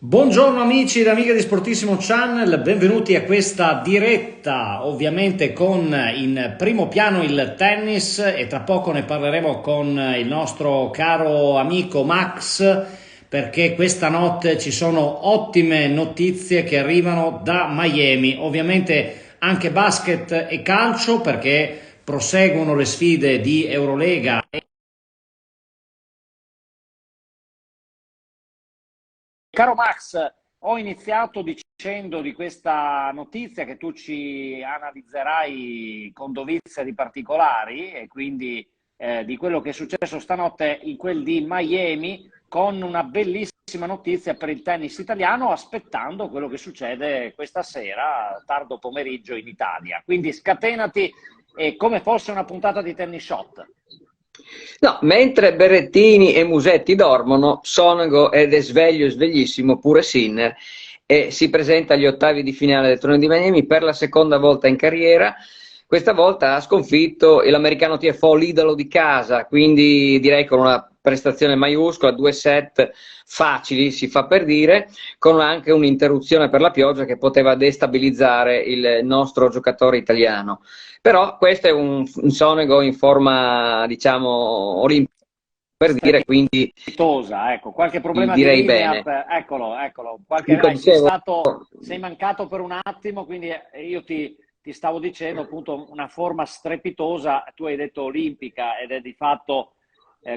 Buongiorno amici ed amiche di Sportissimo Channel, benvenuti a questa diretta, ovviamente con in primo piano il tennis e tra poco ne parleremo con il nostro caro amico Max perché questa notte ci sono ottime notizie che arrivano da Miami, ovviamente anche basket e calcio perché proseguono le sfide di Eurolega. Caro Max, ho iniziato dicendo di questa notizia che tu ci analizzerai con dovizia di particolari e quindi di quello che è successo stanotte in quel di Miami con una bellissima notizia per il tennis italiano aspettando quello che succede questa sera, tardo pomeriggio in Italia. Quindi scatenati come fosse una puntata di Tennis Shot. No, mentre Berrettini e Musetti dormono, Sonego ed è sveglio e sveglissimo pure Sinner e si presenta agli ottavi di finale del torneo di Miami per la seconda volta in carriera. Questa volta ha sconfitto l'americano TFO, l'idolo di casa, quindi direi con una prestazione maiuscola, 2 set facili, si fa per dire, con anche un'interruzione per la pioggia che poteva destabilizzare il nostro giocatore italiano. Però questo è un Sonego in forma, diciamo, olimpica, per dire, quindi Strepitosa, ecco, qualche problema di direi linea, bene. eccolo, Dico, dicevo, sei mancato per un attimo, quindi io ti stavo dicendo appunto una forma strepitosa, tu hai detto olimpica ed è di fatto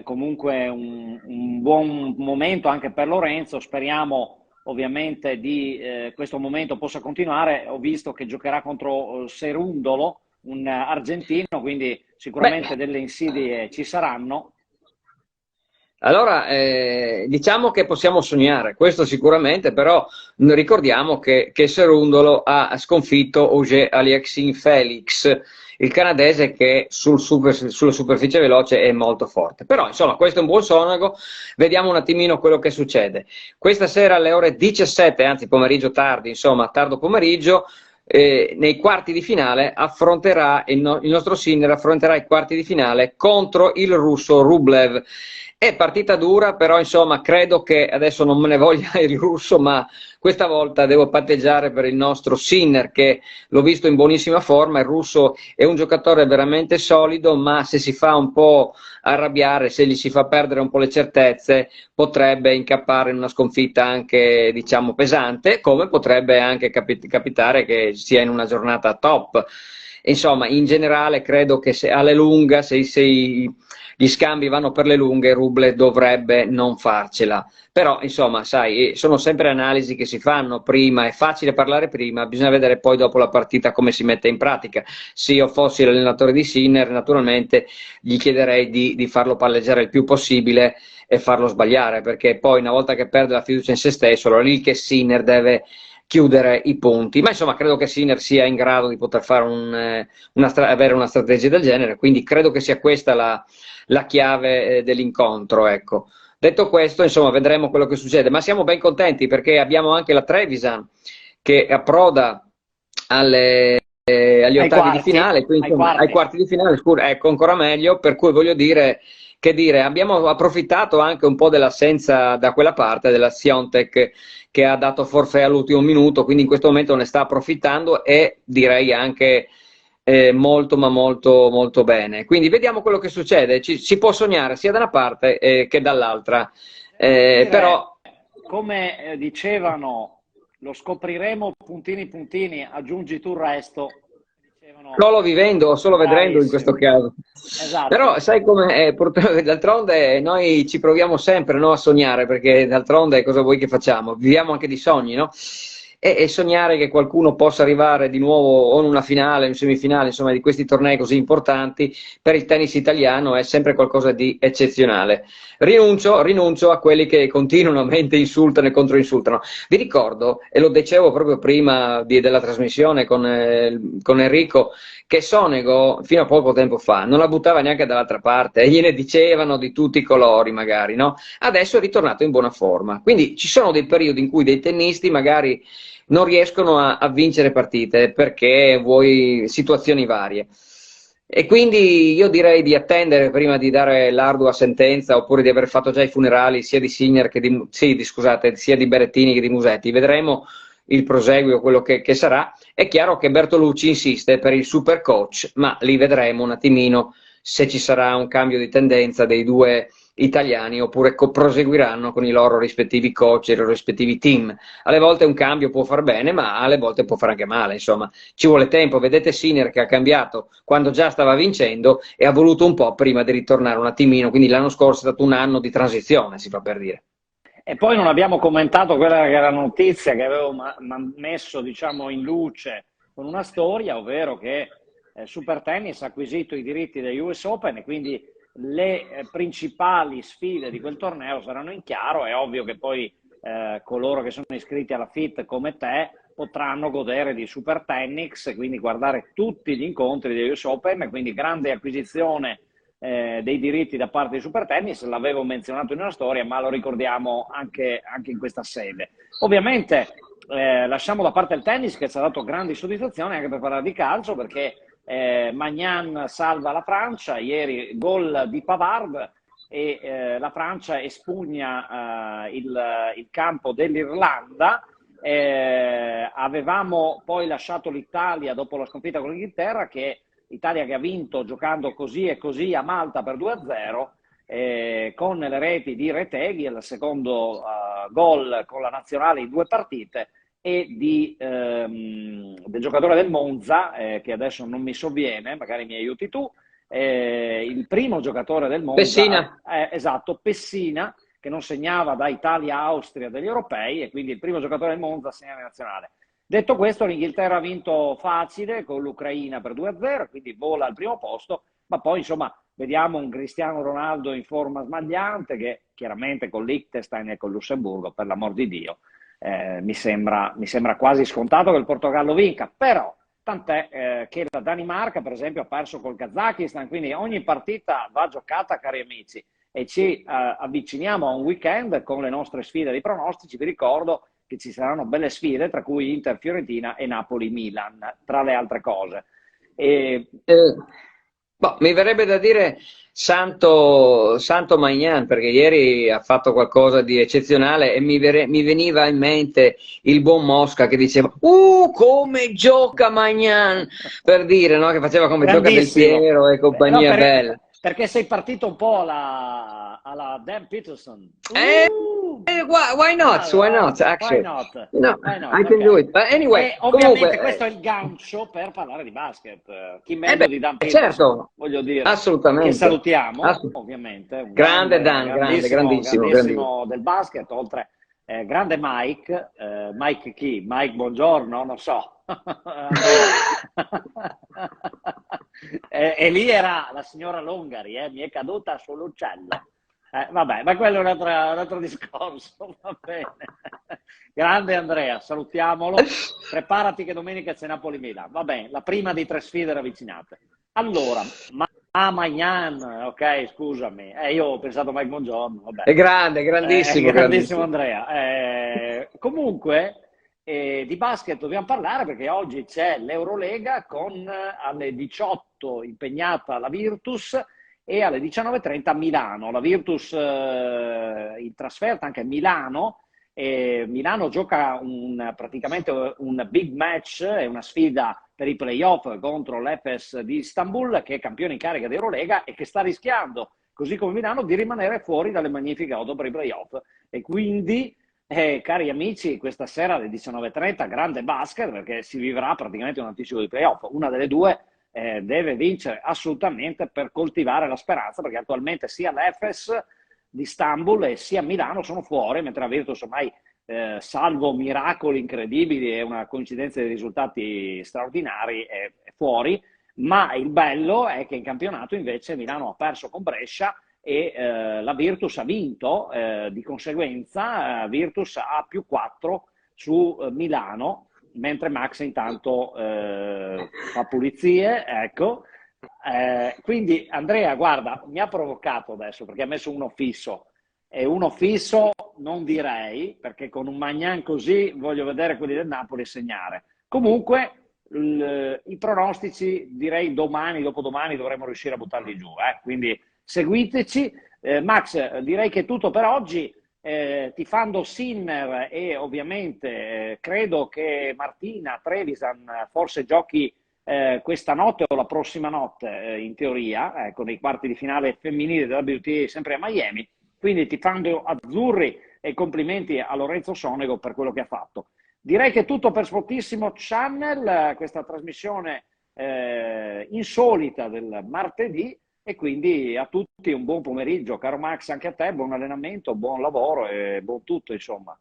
comunque un buon momento anche per Lorenzo, speriamo ovviamente di questo momento possa continuare, ho visto che giocherà contro Serundolo, un argentino, quindi sicuramente beh, delle insidie ci saranno. allora, diciamo che possiamo sognare, questo sicuramente, però ricordiamo che Serundolo ha sconfitto Auger Aliassime Felix, il canadese che sulla superficie veloce è molto forte. Però, insomma, questo è un buon sonago, vediamo un attimino quello che succede. Questa sera alle ore 17, anzi pomeriggio tardi, insomma, tardo pomeriggio, nei quarti di finale affronterà il nostro Sinner affronterà i quarti di finale contro il russo Rublev. È partita dura, però insomma credo che adesso non me ne voglia il russo, ma questa volta devo patteggiare per il nostro Sinner che l'ho visto in buonissima forma. Il russo è un giocatore veramente solido, ma se si fa un po' arrabbiare, se gli si fa perdere un po' le certezze, potrebbe incappare in una sconfitta anche diciamo pesante, come potrebbe anche capitare che sia in una giornata top. Insomma, in generale credo che se alle lunga, se gli scambi vanno per le lunghe, Ruble dovrebbe non farcela. Però, insomma, sai, sono sempre analisi che si fanno prima, è facile parlare prima, bisogna vedere poi dopo la partita come si mette in pratica. Se io fossi l'allenatore di Sinner, naturalmente gli chiederei di farlo palleggiare il più possibile e farlo sbagliare, perché poi una volta che perde la fiducia in se stesso, allora lì che Sinner deve chiudere i punti, ma insomma credo che Sinner sia in grado di poter fare avere una strategia del genere, quindi credo che sia questa la chiave dell'incontro, ecco. Detto questo, insomma, vedremo quello che succede, ma siamo ben contenti perché abbiamo anche la Trevisan che approda agli ottavi di finale, quindi insomma, ai quarti di finale, ecco ancora meglio, per cui voglio dire che dire, abbiamo approfittato anche un po' dell'assenza da quella parte della Siontek che ha dato forfait all'ultimo minuto, quindi in questo momento ne sta approfittando e direi anche molto ma molto molto bene. Quindi vediamo quello che succede, si può sognare sia da una parte che dall'altra, però Come dicevano, lo scopriremo puntini puntini, aggiungi tu il resto. Dicevano, solo vivendo o solo vedendo in questo bravissimo, caso. Però esatto. sai come d'altronde noi ci proviamo sempre, no, a sognare, perché d'altronde cosa vuoi che facciamo? Viviamo anche di sogni, no? E sognare che qualcuno possa arrivare di nuovo o in una finale, in semifinale, insomma, di questi tornei così importanti per il tennis italiano è sempre qualcosa di eccezionale. Rinuncio a quelli che continuamente insultano e controinsultano. Vi ricordo, e lo dicevo proprio prima della trasmissione con Enrico, che Sonego fino a poco tempo fa non la buttava neanche dall'altra parte e gliene dicevano di tutti i colori magari, no? Adesso è ritornato in buona forma. Quindi ci sono dei periodi in cui dei tennisti magari non riescono a vincere partite perché vuoi situazioni varie. E quindi io direi di attendere prima di dare l'ardua sentenza, oppure di aver fatto già i funerali sia di Sinner che di, sì, scusate, sia di Berrettini che di Musetti. Vedremo il proseguio, quello che sarà. È chiaro che Bertolucci insiste per il super coach, ma lì vedremo un attimino se ci sarà un cambio di tendenza dei due italiani, oppure proseguiranno con i loro rispettivi coach e i loro rispettivi team. Alle volte un cambio può far bene, ma alle volte può fare anche male, insomma, ci vuole tempo. Vedete Sinner che ha cambiato quando già stava vincendo e ha voluto un po' prima di ritornare un attimino, quindi l'anno scorso è stato un anno di transizione, si fa per dire. E poi non abbiamo commentato quella che era la notizia che avevo messo, diciamo, in luce con una storia, ovvero che Super Tennis ha acquisito i diritti degli US Open e quindi le principali sfide di quel torneo saranno in chiaro. È ovvio che poi coloro che sono iscritti alla FIT come te potranno godere di Super Tennis, quindi guardare tutti gli incontri degli US Open, quindi grande acquisizione dei diritti da parte di Super Tennis. L'avevo menzionato in una storia, ma lo ricordiamo anche in questa sede. Ovviamente lasciamo da parte il tennis, che ci ha dato grandi soddisfazioni anche per parlare di calcio, perché Magnan salva la Francia, ieri gol di Pavard, e la Francia espugna il campo dell'Irlanda. Avevamo poi lasciato l'Italia dopo la sconfitta con l'Inghilterra, che Italia che ha vinto giocando così e così a Malta per 2-0, con le reti di Retegui, il secondo gol con la nazionale in 2 partite, e del giocatore del Monza, che adesso non mi sovviene, magari mi aiuti tu, il primo giocatore del Monza, Pessina. Esatto, Pessina, che non segnava da Italia-Austria degli europei, e quindi il primo giocatore del Monza segna in nazionale. Detto questo, l'Inghilterra ha vinto facile con l'Ucraina per 2-0, quindi vola al primo posto, ma poi insomma vediamo un Cristiano Ronaldo in forma smagliante, che chiaramente con l'Liechtenstein e con Lussemburgo, per l'amor di Dio, mi sembra quasi scontato che il Portogallo vinca, però tant'è che la Danimarca per esempio ha perso col Kazakistan, quindi ogni partita va giocata, cari amici, e ci avviciniamo a un weekend con le nostre sfide di pronostici. Vi ricordo che ci saranno belle sfide, tra cui Inter-Fiorentina e Napoli-Milan, tra le altre cose. Boh, mi verrebbe da dire Santo Magnan, perché ieri ha fatto qualcosa di eccezionale e mi veniva in mente il buon Mosca che diceva come gioca Magnan, per dire, no? Che faceva come gioca Del Grandissimo. Piero e No, compagnia bella. perché sei partito un po' alla Dan Peterson. Why not? Why not? Why Actually, not? Why not? I can do Ok. it. But anyway, E ovviamente comunque, questo è il gancio per parlare di basket. Chi meglio di Dan Peterson, certo, voglio dire, che assolutamente. salutiamo, ovviamente, un Grande Dan, grandissimo, grandissimo, grandissimo. grandissimo del basket, oltre grande Mike. Mike chi? Mike Buongiorno? Non so. E lì era la signora Longari, mi è caduta sull'uccello. Vabbè, ma quello è un altro discorso, va bene. Grande Andrea, salutiamolo. Preparati che domenica c'è Napoli-Milan. Va bene, la prima di 3 sfide ravvicinate. Allora, Magnan, ok, scusami. Io ho pensato a Mike Buongiorno, vabbè. È grande, grandissimo, Grandissimo grandissimo. Andrea. Comunque, di basket dobbiamo parlare, perché oggi c'è l'Eurolega con alle 18 impegnata la Virtus e alle 19:30 a Milano. La Virtus in trasferta anche a Milano. Milano gioca praticamente un big match, è una sfida per i playoff contro l'Efes di Istanbul, che è campione in carica di Eurolega e che sta rischiando, così come Milano, di rimanere fuori dalle magnifiche auto per i playoff. E quindi, cari amici, questa sera alle 19:30 grande basket, perché si vivrà praticamente un anticipo di playoff. Una delle due deve vincere assolutamente per coltivare la speranza, perché attualmente sia l'Efes di Istanbul e sia Milano sono fuori, mentre la Virtus ormai, salvo miracoli incredibili e una coincidenza di risultati straordinari, è fuori. Ma il bello è che in campionato invece Milano ha perso con Brescia e la Virtus ha vinto, di conseguenza Virtus ha +4 su Milano, mentre Max intanto fa pulizie, ecco. Quindi Andrea, guarda, mi ha provocato adesso perché ha messo uno fisso, e uno fisso non direi, perché con un Magnan così voglio vedere quelli del Napoli segnare. Comunque I pronostici direi domani, dopodomani dovremmo riuscire a buttarli giù, quindi seguiteci. Max, direi che è tutto per oggi. Tifando Sinner e ovviamente credo che Martina Trevisan forse giochi questa notte o la prossima notte in teoria con i quarti di finale femminili della WTA sempre a Miami, quindi tifando azzurri e complimenti a Lorenzo Sonego per quello che ha fatto. Direi che è tutto per Sportissimo Channel, questa trasmissione insolita del martedì. E quindi a tutti un buon pomeriggio, caro Max, anche a te, buon allenamento, buon lavoro e buon tutto, insomma.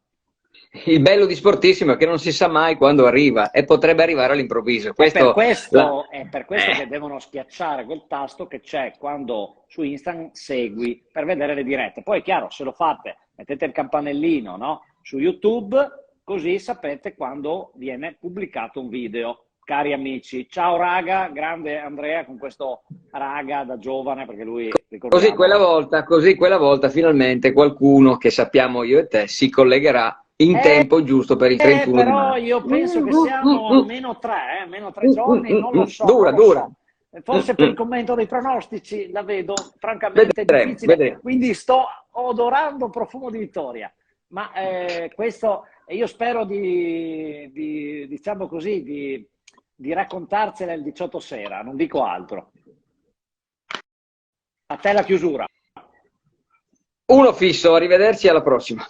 Il bello di Sportissimo è che non si sa mai quando arriva e potrebbe arrivare all'improvviso. È per questo che devono schiacciare quel tasto che c'è quando su Instagram segui per vedere le dirette. Poi è chiaro, se lo fate, mettete il campanellino, no? Su YouTube, così sapete quando viene pubblicato un video. Cari amici, ciao raga, grande Andrea con questo raga da giovane, perché lui, così quella volta finalmente qualcuno che sappiamo io e te si collegherà in tempo giusto per il 31 di però maggio. io penso che siamo a meno tre giorni, non lo so. Dura, non lo dura. so. Forse per il commento dei pronostici la vedo francamente difficile, vedremo. quindi sto odorando profumo di vittoria. Ma questo, io spero diciamo così, di raccontarcela il 18 sera, non dico altro. A te la chiusura. Uno fisso, arrivederci alla prossima.